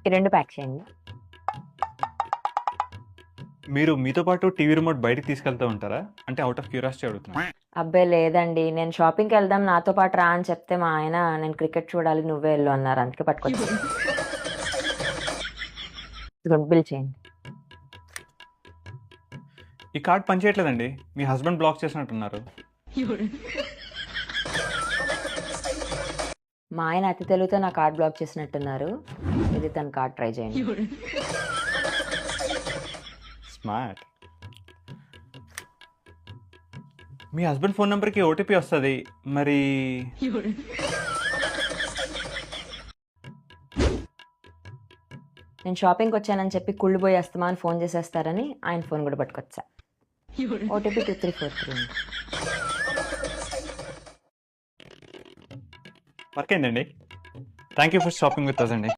ఈ 2 ప్యాక్ చేయండి. మీరు మీతో పాటు టీవీ రిమోట్ బయటికి తీసుకెళ్తూ ఉంటారా? అంటే ఔట్ ఆఫ్ క్యూరియాసిటీ అడుగుతున్నాను. అబ్బే! లేదండి. నేను షాపింగ్‌కెళ్దాం నాతో పాటు రా అని చెప్తే మా ఆయన నేను క్రికెట్ చూడాలి నువ్వే ఎళ్ళు అన్నారు. అందుకే పట్టుకొచ్చా. ఇదిగోండి బిల్ చేయండి. ఈ కార్డ్ పనిచేయట్లేదండి. మీ హస్బెండ్ బ్లాక్ చేసినట్టున్నారు. మా ఆయన అతి తెలివితో నా కార్డ్ బ్లాక్ చేసినట్టున్నారు. ఇది తన కార్డ్ ట్రై చేయండి. స్మార్ట్. మీ హస్బెండ్ ఫోన్ నంబర్‌కి ఓటీపీ వస్తది. మరి నేను షాపింగ్‌కొచ్చానని చెప్పి కుళ్ళిపోయి అస్తమాను ఫోన్ చేసేస్తారని ఆయన ఫోన్ కూడా పట్టుకొచ్చా. ఓటీపీ 2343 అండి. వర్క్ అయిందండి. Thank you for shopping with us అండి.